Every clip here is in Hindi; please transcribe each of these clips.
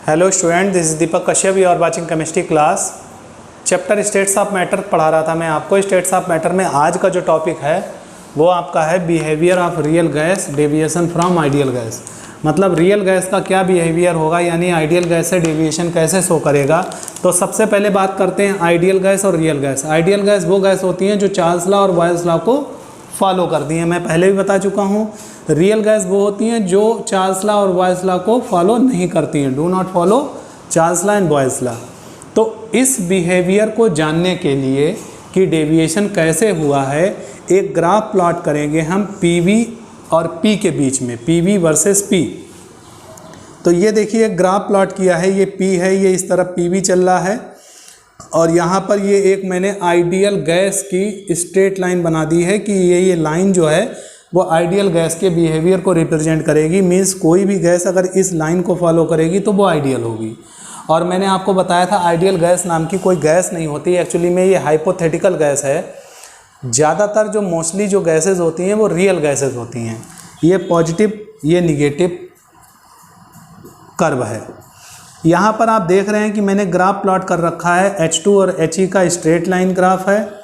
Hello student, this is Deepak Kashyap, you are watching chemistry class. Chapter states of matter पढ़ा रहा था मैं आपको। स्टेट्स ऑफ मैटर में आज का जो टॉपिक है वो आपका है behaviour of real gas deviation from ideal gas. मतलब रियल गैस का क्या बिहेवियर होगा, यानी आइडियल गैस से डेविएशन कैसे शो करेगा। तो सबसे पहले बात करते हैं आइडियल गैस और रियल गैस। आइडियल गैस वो गैस होती हैं जो चार्ल्स लॉ और बॉयल्स लॉ को फॉलो करती हैं, मैं पहले भी बता चुका हूँ। रियल गैस वो होती हैं जो चार्ल्स लॉ और बॉयल्स लॉ को फॉलो नहीं करती हैं, do not follow Charles law and Boyle's law. तो इस बिहेवियर को जानने के लिए कि डेविएशन कैसे हुआ है, एक ग्राफ प्लॉट करेंगे हम पीवी और पी के बीच में, पीवी वर्सेस पी। तो ये देखिए एक ग्राफ प्लॉट किया है, ये पी है, ये इस तरफ पीवी चल रहा है और यहाँ पर ये एक मैंने आइडियल गैस की स्ट्रेट लाइन बना दी है कि ये लाइन जो है वो आइडियल गैस के बिहेवियर को रिप्रेजेंट करेगी। मीन्स कोई भी गैस अगर इस लाइन को फॉलो करेगी तो वो आइडियल होगी। और मैंने आपको बताया था आइडियल गैस नाम की कोई गैस नहीं होती, एक्चुअली में ये हाइपोथेटिकल गैस है। ज़्यादातर जो मोस्टली जो गैसेज होती हैं वो रियल गैसेज होती हैं। ये पॉजिटिव, ये निगेटिव कर्व है। यहाँ पर आप देख रहे हैं कि मैंने ग्राफ प्लॉट कर रखा है, H2 और He का स्ट्रेट लाइन ग्राफ है।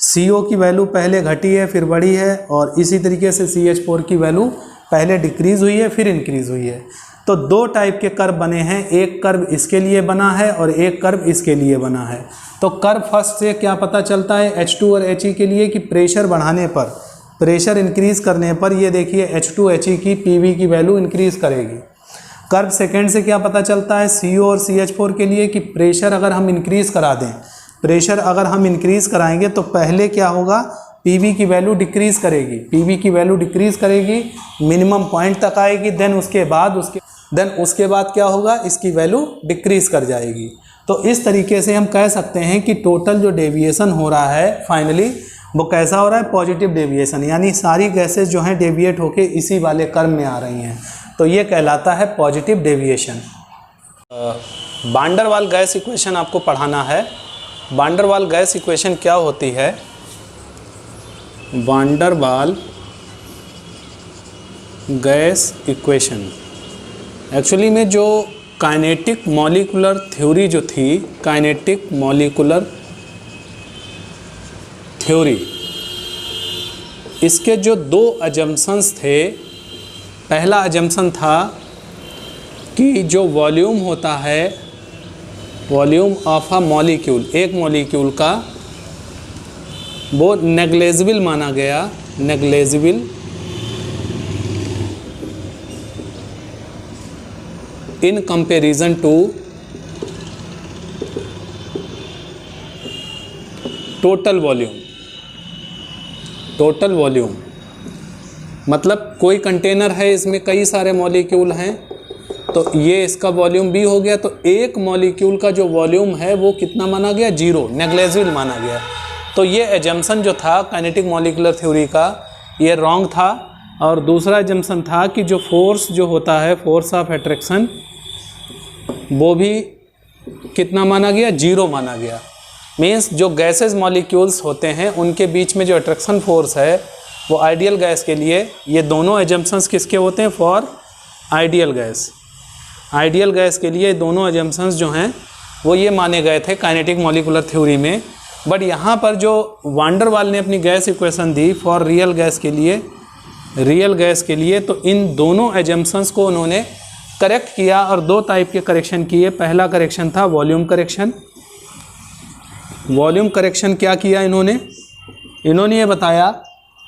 CO की वैल्यू पहले घटी है फिर बढ़ी है, और इसी तरीके से CH4 की वैल्यू पहले डिक्रीज़ हुई है फिर इंक्रीज़ हुई है। तो दो टाइप के कर्व बने हैं, एक कर्व इसके लिए बना है और एक कर्व इसके लिए बना है। तो कर्व फर्स्ट से क्या पता चलता है H2 और He के लिए कि प्रेशर बढ़ाने पर, प्रेशर इंक्रीज़ करने पर ये देखिए H2 He की PV की वैल्यू इंक्रीज़ करेगी। कर्व सेकेंड से क्या पता चलता है CO और CH4 के लिए कि प्रेशर अगर हम इंक्रीज़ करा दें, प्रेशर अगर हम इंक्रीज़ कराएंगे तो पहले क्या होगा, PV की वैल्यू डिक्रीज़ करेगी, PV की वैल्यू डिक्रीज़ करेगी, मिनिमम पॉइंट तक आएगी, देन उसके बाद क्या होगा, इसकी वैल्यू डिक्रीज़ कर जाएगी। तो इस तरीके से हम कह सकते हैं कि टोटल जो डेविएशन हो रहा है फाइनली वो कैसा हो रहा है, पॉजिटिव डेविएशन, यानी सारी गैसेज जो हैं डेविएट होके इसी वाले कर्व में आ रही हैं। तो ये कहलाता है positive deviation. Van der Waals gas equation आपको पढ़ाना है। Van der Waals gas equation क्या होती है? Van der Waals gas equation actually में जो काइनेटिक मॉलिक्यूलर थ्योरी जो थी, काइनेटिक मॉलिक्यूलर थ्योरी, इसके जो दो अजम्पशंस थे। पहला अजम्पशन था कि जो वॉल्यूम होता है, वॉल्यूम ऑफ अ मॉलिक्यूल, एक मॉलिक्यूल का, वो नेग्लेजिबल माना गया, negligible in comparison to total volume. Total volume मतलब कोई कंटेनर है, इसमें कई सारे मॉलिक्यूल हैं, तो ये इसका वॉल्यूम B हो गया। तो एक मॉलिक्यूल का जो वॉल्यूम है वो कितना माना गया, 0, नेग्लेजिबल माना गया। तो ये एजम्पशन जो था काइनेटिक मॉलिक्यूलर थ्योरी का, ये रॉन्ग था। और दूसरा एजम्पशन था कि जो फोर्स जो होता है, फोर्स ऑफ अट्रैक्शन, वो भी कितना माना गया, 0 माना गया। मीन्स जो गैसेज मॉलिक्यूल्स होते हैं उनके बीच में जो अट्रैक्शन फोर्स है वो आइडियल गैस के लिए, ये दोनों एजम्पशंस किसके होते हैं, for ideal gas. Ideal gas के लिए दोनों एजम्पशंस जो हैं वो ये माने गए थे काइनेटिक मॉलिक्यूलर थ्योरी में। बट यहाँ पर जो वान डेर वाल ने अपनी gas equation the for real gas के लिए, रियल गैस के लिए, तो इन दोनों एजम्पशंस को उन्होंने करेक्ट किया और दो टाइप के करेक्शन किए। पहला करेक्शन था वॉल्यूम करेक्शन। वॉल्यूम करेक्शन क्या किया इन्होंने ये बताया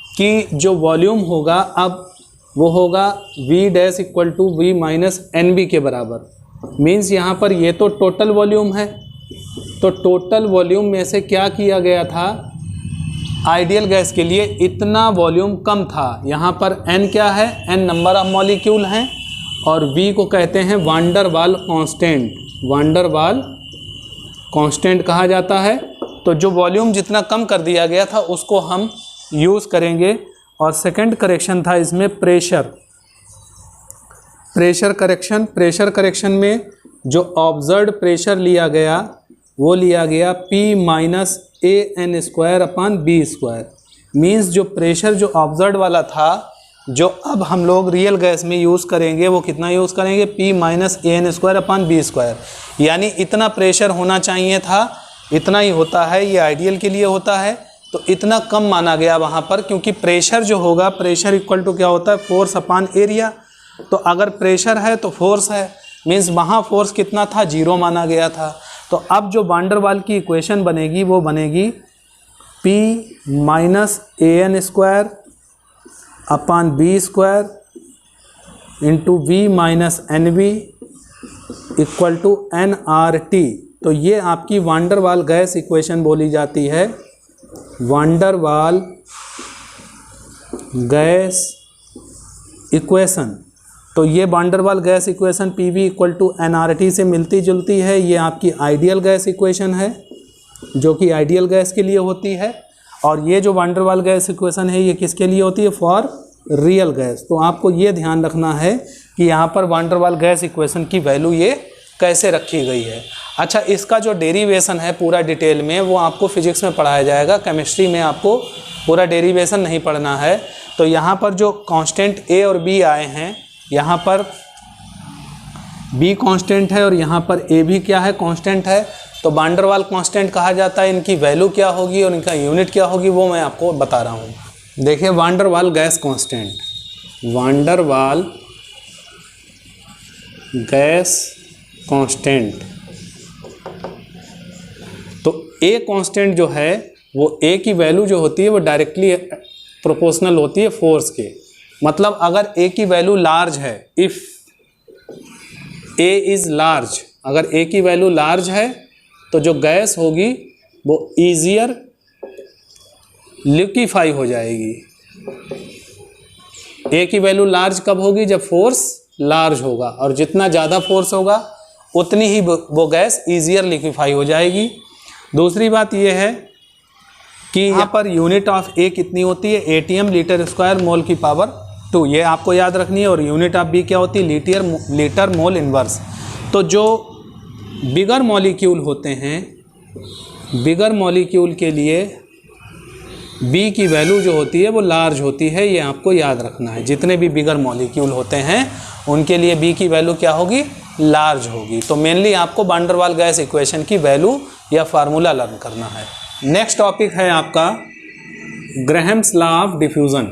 कि जो वॉल्यूम होगा अब वो होगा V dash equal to V minus NB के बराबर। मीन्स यहाँ पर ये तो टोटल वॉल्यूम है, तो टोटल वॉल्यूम में से क्या किया गया था, आइडियल गैस के लिए इतना वॉल्यूम कम था। यहाँ पर N क्या है, N नंबर ऑफ मॉलिक्यूल हैं, और V को कहते हैं वान डेर वाल कांस्टेंट। वान डेर वाल कांस्टेंट कहा जाता है। तो जो वॉल्यूम जितना कम कर दिया गया था उसको हम यूज़ करेंगे। और सेकंड करेक्शन था इसमें pressure, pressure correction. Pressure correction में जो ऑब्जर्व्ड प्रेशर लिया गया वो लिया गया P minus AN² upon B²। Means जो प्रेशर जो ऑब्जर्व वाला था जो अब हम लोग रियल गैस में यूज़ करेंगे वो कितना यूज़ करेंगे, P माइनस AN² / B², यानी इतना प्रेशर होना चाहिए था, इतना ही होता है, ये आइडियल के लिए होता है, तो इतना कम माना गया वहाँ पर, क्योंकि प्रेशर जो होगा, प्रेशर इक्वल टू क्या होता है, फोर्स अपॉन एरिया। तो अगर प्रेशर है तो फोर्स है, मीन्स वहाँ फोर्स कितना था, 0 माना गया था। तो अब जो वान डर वाल की इक्वेशन बनेगी वो बनेगी P minus AN² upon B² into V minus NV equal to nRT। तो ये आपकी वान डर वाल गैस इक्वेशन बोली जाती है, वान डर वाल गैस इक्वेशन। तो ये van der Waal gas equation PV equal to nRT से मिलती जुलती है। ये आपकी आइडियल गैस इक्वेशन है जो कि आइडियल गैस के लिए होती है, और ये जो वान डर वाल गैस इक्वेशन है ये किसके लिए होती है, फॉर रियल गैस। तो आपको ये ध्यान रखना है कि यहाँ पर वान डर वाल गैस इक्वेशन की वैल्यू ये कैसे रखी गई है। अच्छा, इसका जो डेरिवेशन है पूरा डिटेल में वो आपको फिजिक्स में पढ़ाया जाएगा, केमिस्ट्री में आपको पूरा डेरिवेशन नहीं पढ़ना है। तो यहाँ पर जो कांस्टेंट A और B आए हैं, यहाँ पर B कांस्टेंट है और यहाँ पर A भी क्या है, कांस्टेंट है। तो वान डर वाल कांस्टेंट कहा जाता है, इनकी वैल्यू क्या होगी और इनका यूनिट क्या होगी वो मैं आपको बता रहा हूँ। देखिए वान डर वाल गैस कांस्टेंट, वान डर वाल गैस कांस्टेंट, तो A कांस्टेंट जो है वो A की वैल्यू जो होती है वो डायरेक्टली प्रोपोर्शनल होती है फोर्स के। मतलब अगर A की वैल्यू लार्ज है, इफ़ A इज़ लार्ज, अगर A की वैल्यू लार्ज है तो जो गैस होगी वो ईजियर लिक्विफाई हो जाएगी। A की वैल्यू लार्ज कब होगी, जब फोर्स लार्ज होगा, और जितना ज़्यादा फोर्स होगा उतनी ही वो गैस ईजियर लिक्विफाई हो जाएगी। दूसरी बात ये है कि यहाँ पर यूनिट ऑफ A कितनी होती है, ATM लीटर² मोल की पावर 2, ये आपको याद रखनी है। और यूनिट ऑफ B क्या होती है, लीटर मोल इनवर्स। तो जो बिगर मॉलिक्यूल होते हैं, बिगर मॉलिक्यूल के लिए B की वैल्यू जो होती है वो लार्ज होती है, ये आपको याद रखना है। जितने भी बिगर मॉलिक्यूल होते हैं उनके लिए B की वैल्यू क्या होगी, लार्ज होगी। तो मेनली आपको वान डर वाल गैस इक्वेशन की वैल्यू या फार्मूला लर्न करना है। नेक्स्ट टॉपिक है आपका Graham's law of diffusion.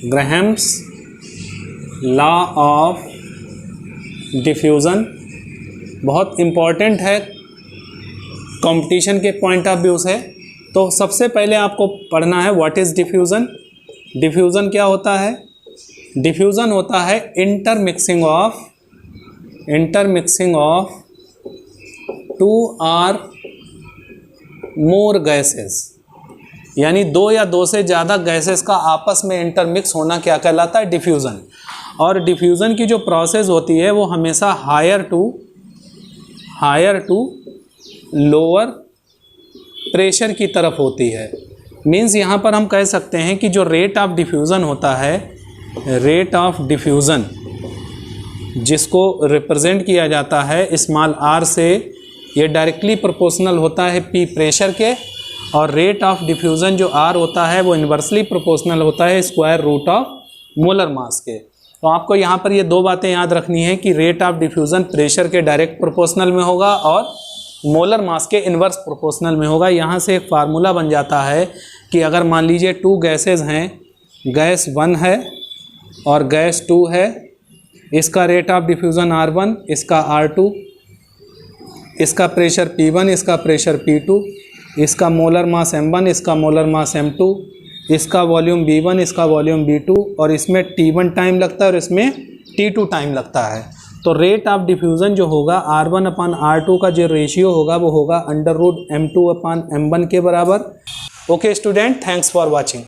Graham's law of diffusion बहुत इम्पॉर्टेंट है कंपटीशन के पॉइंट ऑफ व्यू से। तो सबसे पहले आपको पढ़ना है व्हाट इज़ डिफ्यूज़न। डिफ्यूज़न क्या होता है, डिफ्यूज़न होता है इंटरमिक्सिंग ऑफ 2 और मोर गैसेस, यानी 2 या 2 से ज़्यादा गैसेस का आपस में इंटरमिक्स होना क्या कहलाता है, डिफ्यूज़न। और डिफ्यूज़न की जो प्रोसेस होती है वो हमेशा हायर टू लोअर प्रेशर की तरफ होती है। मीन्स यहाँ पर हम कह सकते हैं कि जो रेट ऑफ डिफ्यूज़न होता है, रेट ऑफ डिफ्यूज़न जिसको रिप्रेजेंट किया जाता है स्मॉल r से, ये डायरेक्टली प्रोपोर्शनल होता है P प्रेशर के, और रेट ऑफ डिफ्यूज़न जो R होता है वो इन्वर्सली प्रोपोर्शनल होता है square root of molar mass के। तो आपको यहाँ पर ये 2 बातें याद रखनी है कि रेट ऑफ डिफ्यूज़न प्रेशर के डायरेक्ट प्रोपोर्शनल में होगा और मोलर मास के इन्वर्स प्रोपोर्शनल में होगा। यहाँ से एक फार्मूला बन जाता है कि अगर मान लीजिए 2 गैसेज हैं, गैस 1 है और गैस 2 है, इसका रेट ऑफ डिफ्यूज़न R1, इसका R2, इसका प्रेशर P1, इसका प्रेशर P2, इसका मोलर मास M1, इसका मोलर मास M2, इसका वॉल्यूम B1, इसका वॉल्यूम B2, और इसमें T1 टाइम लगता है और इसमें T2 टाइम लगता है। तो रेट ऑफ डिफ्यूज़न जो होगा R1/R2 का जो रेशियो होगा वो होगा √M2/M1 के बराबर। Okay student, thanks for watching.